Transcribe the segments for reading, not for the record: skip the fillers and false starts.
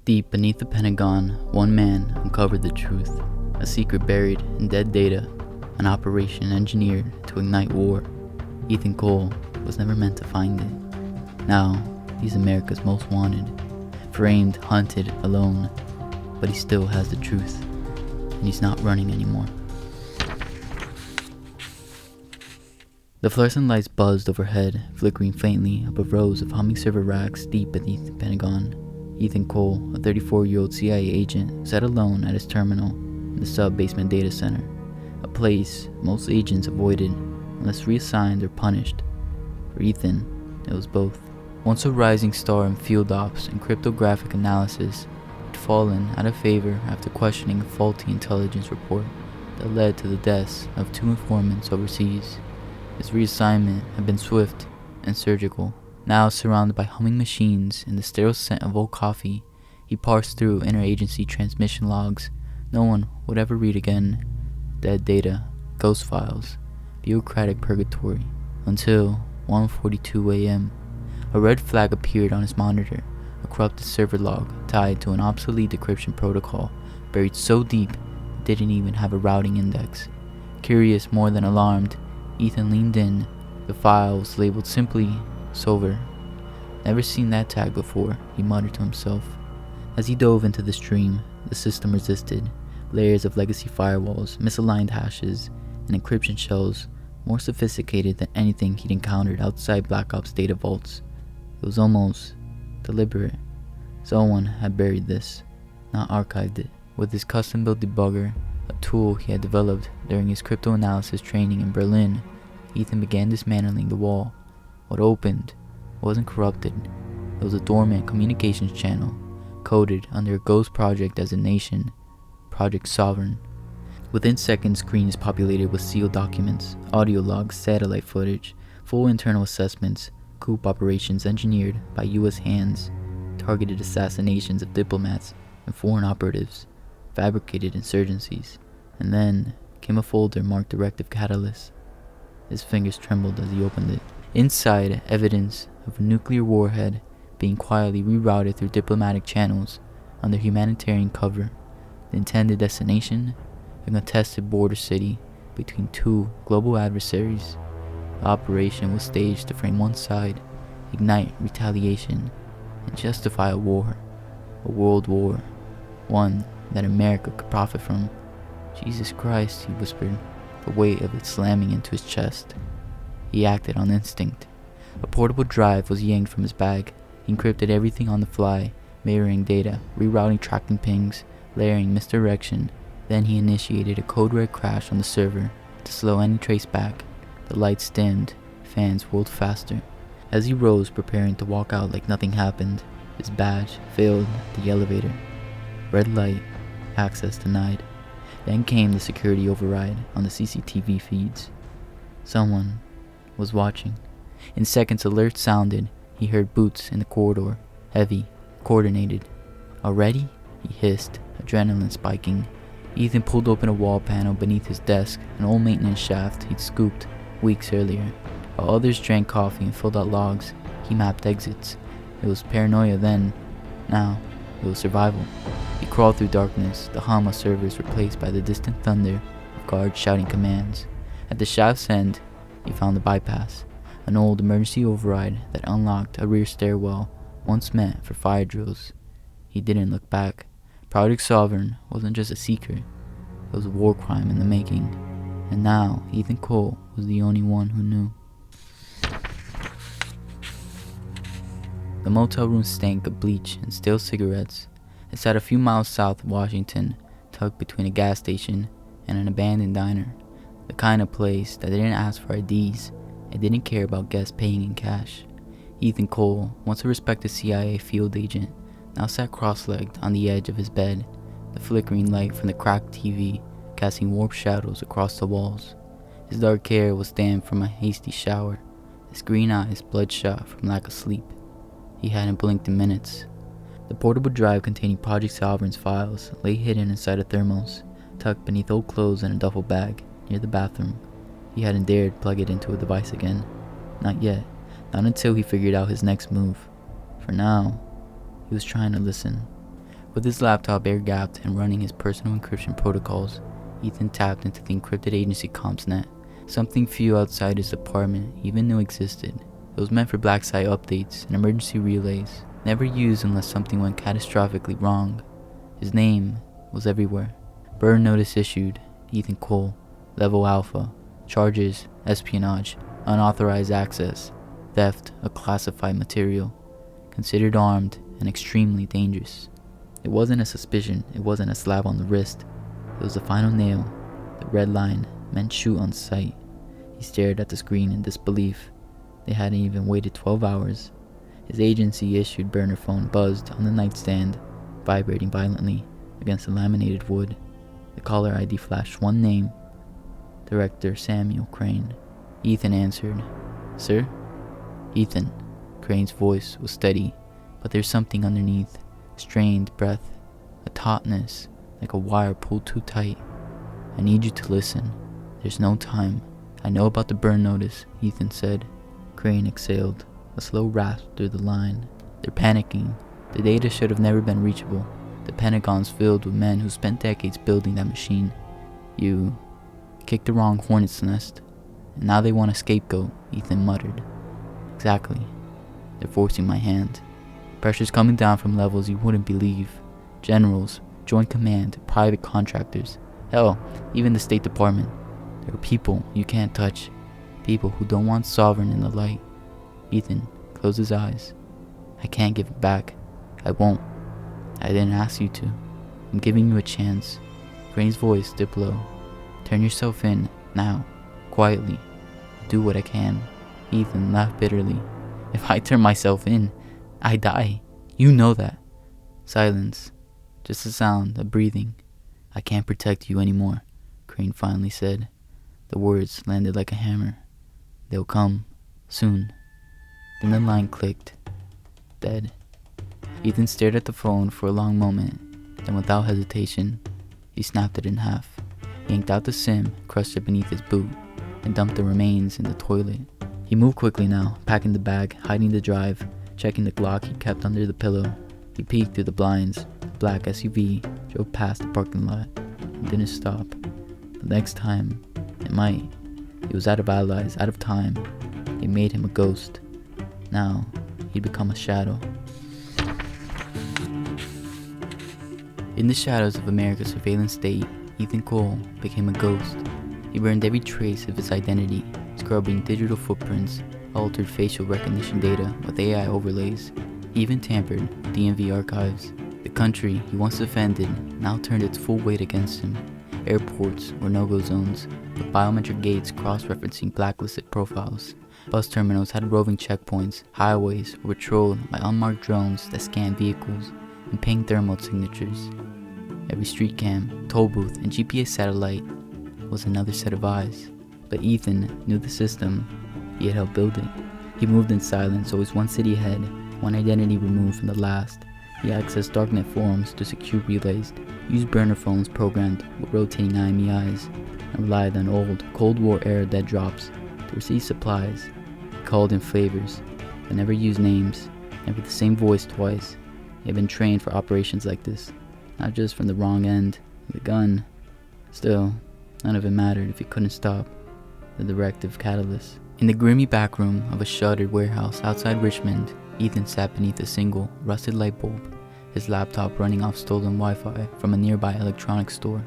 Deep beneath the Pentagon, one man uncovered the truth, a secret buried in dead data, an operation engineered to ignite war. Ethan Cole was never meant to find it. Now, he's America's most wanted, framed, hunted, alone, but he still has the truth, and he's not running anymore. The fluorescent lights buzzed overhead, flickering faintly above rows of humming server racks deep beneath the Pentagon. Ethan Cole, a 34-year-old CIA agent, sat alone at his terminal in the sub-basement data center, a place most agents avoided unless reassigned or punished. For Ethan, it was both. Once a rising star in field ops and cryptographic analysis, he'd fallen out of favor after questioning a faulty intelligence report that led to the deaths of 2 informants overseas. His reassignment had been swift and surgical. Now surrounded by humming machines and the sterile scent of old coffee, he parsed through interagency transmission logs no one would ever read again. Dead data, ghost files, bureaucratic purgatory, until 1:42 a.m. A red flag appeared on his monitor, a corrupted server log tied to an obsolete decryption protocol buried so deep it didn't even have a routing index. Curious more than alarmed, Ethan leaned in. The file was labeled simply Solver. Never seen that tag before, he muttered to himself. As he dove into the stream, the system resisted. Layers of legacy firewalls, misaligned hashes, and encryption shells more sophisticated than anything he'd encountered outside Black Ops data vaults. It was almost deliberate. Someone had buried this, not archived it. With his custom-built debugger, a tool he had developed during his crypto-analysis training in Berlin, Ethan began dismantling the wall. What opened wasn't corrupted. It was a dormant communications channel, coded under a ghost project designation, Project Sovereign. Within seconds, screens populated with sealed documents, audio logs, satellite footage, full internal assessments, coup operations engineered by US hands, targeted assassinations of diplomats and foreign operatives, fabricated insurgencies, and then came a folder marked Directive Catalyst. His fingers trembled as he opened it. Inside, evidence of a nuclear warhead being quietly rerouted through diplomatic channels under humanitarian cover. The intended destination, a contested border city between 2 global adversaries. The operation was staged to frame one side, ignite retaliation, and justify a war. A world war. One that America could profit from. Jesus Christ, he whispered, the weight of it slamming into his chest. He acted on instinct. A portable drive was yanked from his bag. He encrypted everything on the fly, mirroring data, rerouting tracking pings, layering misdirection. Then he initiated a code red crash on the server to slow any trace back. The lights dimmed, fans whirled faster. As he rose, preparing to walk out like nothing happened, his badge failed the elevator. Red light, access denied. Then came the security override on the CCTV feeds. Someone was watching. In seconds, alerts sounded. He heard boots in the corridor, heavy, coordinated. Already? He hissed, adrenaline spiking. Ethan pulled open a wall panel beneath his desk, an old maintenance shaft he'd scooped weeks earlier. While others drank coffee and filled out logs, he mapped exits. It was paranoia then. Now, it was survival. He crawled through darkness, the hum of servers replaced by the distant thunder of guards shouting commands. At the shaft's end, he found the bypass, an old emergency override that unlocked a rear stairwell once meant for fire drills. He didn't look back. Project Sovereign wasn't just a secret, it was a war crime in the making. And now, Ethan Cole was the only one who knew. The motel room stank of bleach and stale cigarettes. It sat a few miles south of Washington, tucked between a gas station and an abandoned diner. The kind of place that didn't ask for IDs and didn't care about guests paying in cash. Ethan Cole, once a respected CIA field agent, now sat cross-legged on the edge of his bed, the flickering light from the cracked TV casting warped shadows across the walls. His dark hair was damp from a hasty shower, his green eyes bloodshot from lack of sleep. He hadn't blinked in minutes. The portable drive containing Project Sovereign's files lay hidden inside a thermos, tucked beneath old clothes in a duffel bag near the bathroom. He hadn't dared plug it into a device again. Not yet. Not until he figured out his next move. For now, he was trying to listen. With his laptop air-gapped and running his personal encryption protocols, Ethan tapped into the encrypted agency CompsNet, something few outside his department even knew existed. It was meant for black site updates and emergency relays, never used unless something went catastrophically wrong. His name was everywhere. Burn notice issued, Ethan Cole, level alpha, charges, espionage, unauthorized access, theft of classified material, considered armed and extremely dangerous. It wasn't a suspicion, it wasn't a slap on the wrist. It was the final nail. The red line meant shoot on sight. He stared at the screen in disbelief. They hadn't even waited 12 hours. His agency-issued burner phone buzzed on the nightstand, vibrating violently against the laminated wood. The caller ID flashed one name, Director Samuel Crane. Ethan answered. "Sir?" "Ethan." Crane's voice was steady, but there's something underneath. Strained breath, a tautness, like a wire pulled too tight. "I need you to listen. There's no time. I know about the burn notice," Ethan said. Crane exhaled, a slow rasp through the line. "They're panicking. The data should have never been reachable. The Pentagon's filled with men who spent decades building that machine. You kicked the wrong hornet's nest, and now they want a scapegoat," Ethan muttered. "Exactly. They're forcing my hand. Pressure's coming down from levels you wouldn't believe. Generals, Joint Command, private contractors, hell, even the State Department. There are people you can't touch, people who don't want sovereign in the light." Ethan closed his eyes. "I can't give it back. I won't. I didn't ask you to. I'm giving you a chance." Crane's voice dipped low. "Turn yourself in, now, quietly. Do what I can." Ethan laughed bitterly. "If I turn myself in, I die. You know that." Silence. Just the sound of breathing. "I can't protect you anymore," Crane finally said. The words landed like a hammer. "They'll come. Soon." Then the line clicked. Dead. Ethan stared at the phone for a long moment. Then without hesitation, he snapped it in half. He yanked out the SIM, crushed it beneath his boot, and dumped the remains in the toilet. He moved quickly now, packing the bag, hiding the drive, checking the Glock he kept under the pillow. He peeked through the blinds. The black SUV drove past the parking lot and didn't stop. The next time, it might. He was out of allies, out of time. They made him a ghost. Now, he'd become a shadow. In the shadows of America's surveillance state, Ethan Cole became a ghost. He burned every trace of his identity, scrubbing digital footprints, altered facial recognition data with AI overlays, even tampered with DMV archives. The country he once defended now turned its full weight against him. Airports were no-go zones, with biometric gates cross-referencing blacklisted profiles. Bus terminals had roving checkpoints. Highways were patrolled by unmarked drones that scanned vehicles and pinged thermal signatures. Every street cam, toll booth, and GPS satellite was another set of eyes. But Ethan knew the system he had helped build it. He moved in silence, always one city ahead, one identity removed from the last. He accessed darknet forums to secure relays, used burner phones programmed with rotating IMEIs, and relied on old Cold War-era dead drops to receive supplies. He called in flavors, but never used names, never the same voice twice. He had been trained for operations like this, not just from the wrong end of the gun. Still, none of it mattered if he couldn't stop the directive catalyst. In the grimy back room of a shuttered warehouse outside Richmond, Ethan sat beneath a single, rusted light bulb, his laptop running off stolen Wi-Fi from a nearby electronics store.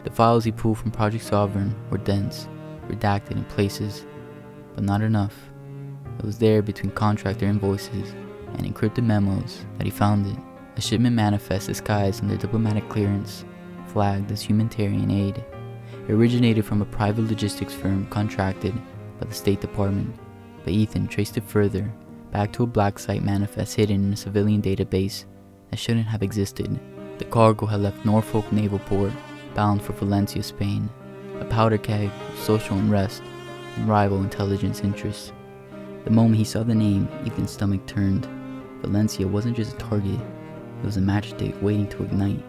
The files he pulled from Project Sovereign were dense, redacted in places, but not enough. It was there between contractor invoices and encrypted memos that he found it. A shipment manifest disguised under diplomatic clearance, flagged as humanitarian aid. It originated from a private logistics firm contracted by the State Department, but Ethan traced it further, back to a black site manifest hidden in a civilian database that shouldn't have existed. The cargo had left Norfolk Naval Port, bound for Valencia, Spain, a powder keg of social unrest and rival intelligence interests. The moment he saw the name, Ethan's stomach turned. Valencia wasn't just a target, it was a matchstick waiting to ignite.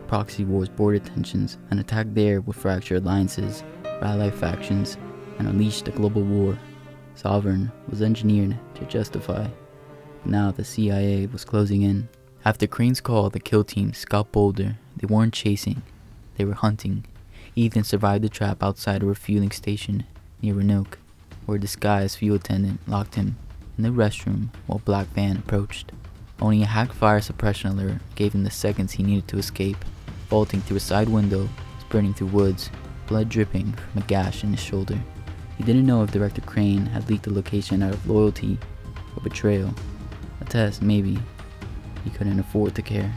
Proxy wars, border tensions, an attack there would fracture alliances, rally factions, and unleash the global war Sovereign was engineered to justify. Now the CIA was closing in, After Crane's call, the kill team scout Boulder. They weren't chasing, they were hunting. Ethan survived the trap outside a refueling station near Roanoke, where a disguised fuel attendant locked him in the restroom while a black van approached. Only a hacked fire suppression alert gave him the seconds he needed to escape. Vaulting through a side window, sprinting through woods, blood dripping from a gash in his shoulder. He didn't know if Director Crane had leaked the location out of loyalty or betrayal. A test, maybe. He couldn't afford to care.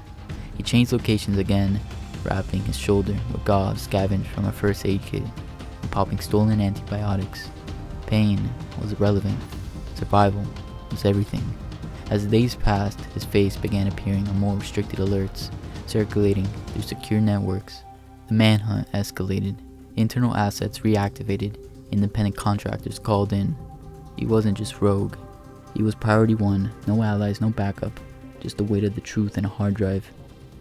He changed locations again, wrapping his shoulder with gauze scavenged from a first aid kit and popping stolen antibiotics. Pain was irrelevant. Survival was everything. As the days passed, his face began appearing on more restricted alerts, circulating through secure networks. The manhunt escalated. Internal assets reactivated. Independent contractors called in. He wasn't just rogue. He was priority one. No allies, no backup. Just the weight of the truth in a hard drive.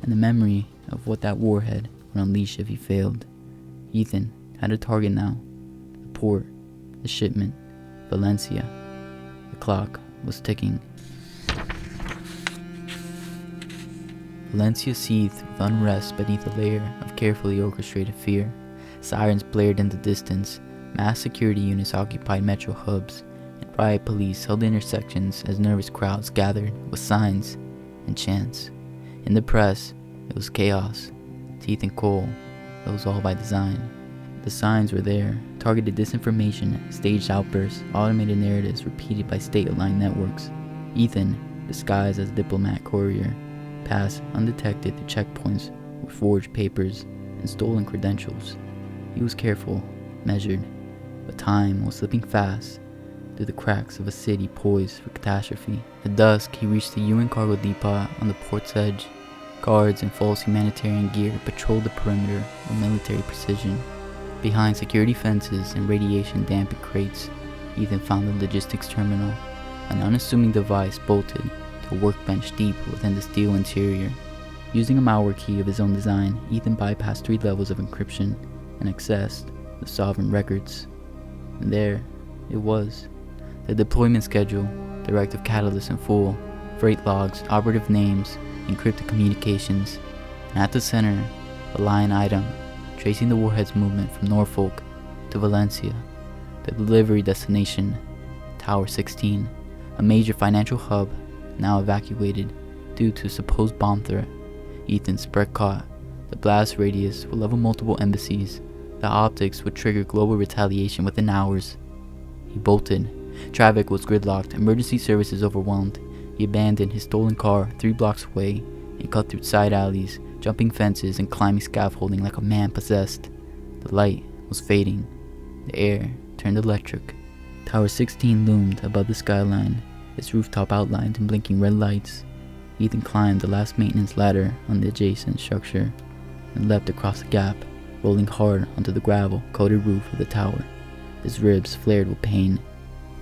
And the memory of what that warhead would unleash if he failed. Ethan had a target now. The port. The shipment. Valencia. The clock was ticking. Valencia seethed with unrest beneath a layer of carefully orchestrated fear. Sirens blared in the distance. Mass security units occupied metro hubs, and riot police held intersections as nervous crowds gathered with signs and chants. In the press, it was chaos. Teeth and Cole, it was all by design. The signs were there, targeted disinformation, staged outbursts, automated narratives repeated by state-aligned networks. Ethan, disguised as diplomat courier, passed undetected through checkpoints with forged papers and stolen credentials. He was careful, measured, but time was slipping fast through the cracks of a city poised for catastrophe. At dusk, he reached the UN cargo depot on the port's edge. Guards in false humanitarian gear patrolled the perimeter with military precision. Behind security fences and radiation-dampened crates, Ethan found the logistics terminal, an unassuming device bolted to a workbench deep within the steel interior. Using a malware key of his own design, Ethan bypassed 3 levels of encryption and accessed the sovereign records. And there it was. The deployment schedule, directive catalyst in full, freight logs, operative names, encrypted communications, and at the center, a line item tracing the warhead's movement from Norfolk to Valencia, the delivery destination, Tower 16, a major financial hub now evacuated due to supposed bomb threat. Ethan's spread caught. The blast radius would level multiple embassies. The optics would trigger global retaliation within hours. He bolted. Traffic was gridlocked, emergency services overwhelmed. He abandoned his stolen car 3 blocks away and cut through side alleys, jumping fences and climbing scaffolding like a man possessed. The light was fading. The air turned electric. Tower 16 loomed above the skyline, its rooftop outlined in blinking red lights. Ethan climbed the last maintenance ladder on the adjacent structure and leapt across the gap, rolling hard onto the gravel-coated roof of the tower. His ribs flared with pain.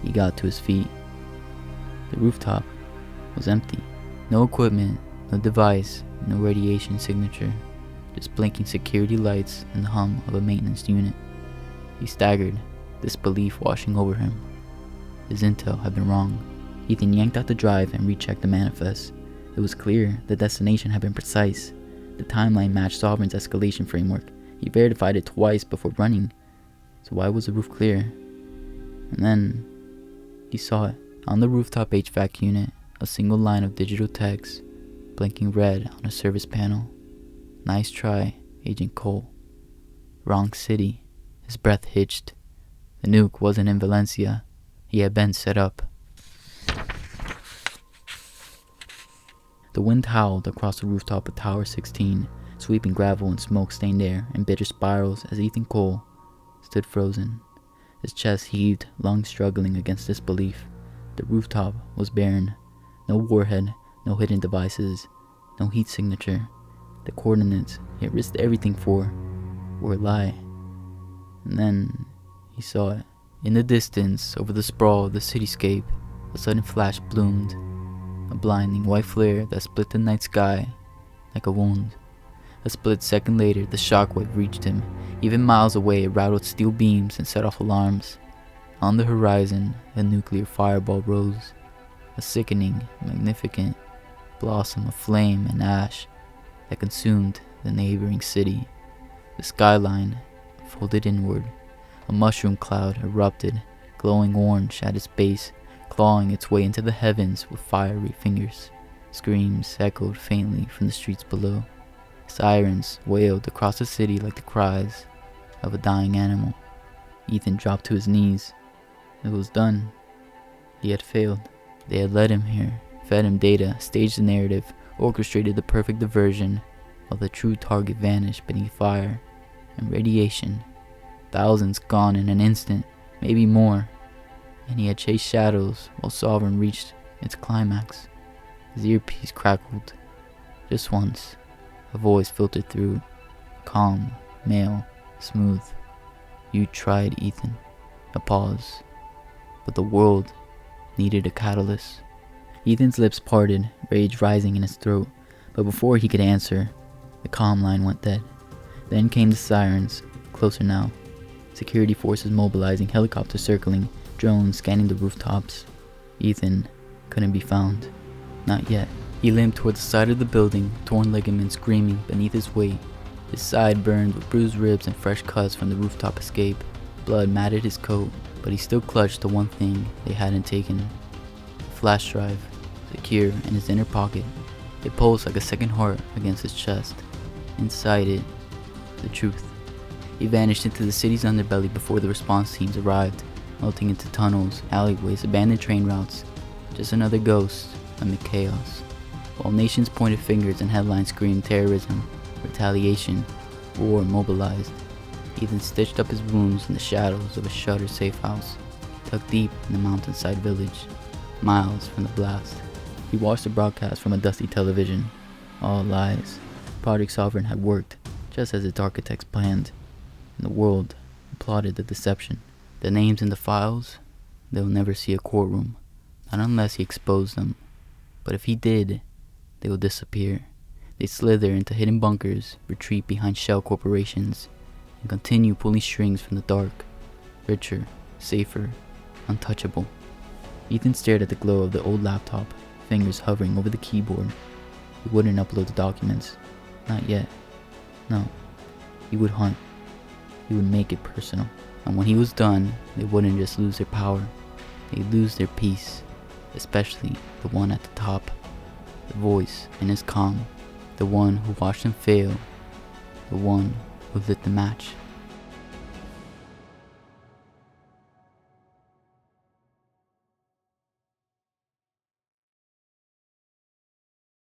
He got to his feet. The rooftop was empty. No equipment, no device, no radiation signature, just blinking security lights and the hum of a maintenance unit. He staggered, disbelief washing over him. His intel had been wrong. Ethan yanked out the drive and rechecked the manifest. It was clear the destination had been precise. The timeline matched Sovereign's escalation framework. He verified it twice before running. So why was the roof clear? And then he saw it. On the rooftop HVAC unit, a single line of digital text, blinking red on a service panel. Nice try, Agent Cole. Wrong city. His breath hitched. The nuke wasn't in Valencia. He had been set up. The wind howled across the rooftop of Tower 16, sweeping gravel and smoke-stained air in bitter spirals as Ethan Cole stood frozen. His chest heaved, lungs struggling against disbelief. The rooftop was barren. No warhead, no hidden devices, no heat signature. The coordinates he had risked everything for were a lie. And then he saw it. In the distance, over the sprawl of the cityscape, a sudden flash bloomed. A blinding white flare that split the night sky like a wound. A split second later, the shockwave reached him. Even miles away, it rattled steel beams and set off alarms. On the horizon, a nuclear fireball rose. A sickening, magnificent, blossom of flame and ash that consumed the neighboring city. The skyline folded inward. A mushroom cloud erupted, glowing orange at its base, clawing its way into the heavens with fiery fingers. Screams echoed faintly from the streets below. Sirens wailed across the city like the cries of a dying animal. Ethan dropped to his knees. It was done. He had failed. They had led him here, fed him data, staged the narrative, orchestrated the perfect diversion, while the true target vanished beneath fire and radiation. Thousands gone in an instant, maybe more, and he had chased shadows while Sovereign reached its climax. His earpiece crackled. Just once, a voice filtered through, calm, male, smooth. "You tried, Ethan." A pause. But the world needed a catalyst. Ethan's lips parted, rage rising in his throat, but before he could answer, the comm line went dead. Then came the sirens, closer now. Security forces mobilizing, helicopters circling, drones scanning the rooftops. Ethan couldn't be found. Not yet. He limped toward the side of the building, torn ligaments screaming beneath his weight. His side burned with bruised ribs and fresh cuts from the rooftop escape. Blood matted his coat, but he still clutched the one thing they hadn't taken. A flash drive, secure in his inner pocket. It pulsed like a second heart against his chest. Inside it, the truth. He vanished into the city's underbelly before the response teams arrived, melting into tunnels, alleyways, abandoned train routes. Just another ghost amid chaos. While nations pointed fingers and headlines screamed terrorism, retaliation, war mobilized, Ethan stitched up his wounds in the shadows of a shuttered safe house, tucked deep in the mountainside village, miles from the blast. He watched the broadcast from a dusty television. All lies. Project Sovereign had worked, just as its architects planned, and the world applauded the deception. The names in the files, they'll never see a courtroom, not unless he exposed them. But if he did, they will disappear. They slither into hidden bunkers, retreat behind shell corporations, and continue pulling strings from the dark. Richer, safer, untouchable. Ethan stared at the glow of the old laptop, fingers hovering over the keyboard. He wouldn't upload the documents. Not yet. No. He would hunt. He would make it personal. And when he was done, they wouldn't just lose their power. They'd lose their peace. Especially the one at the top. The voice in his comm. The one who watched him fail. The one who lit the match.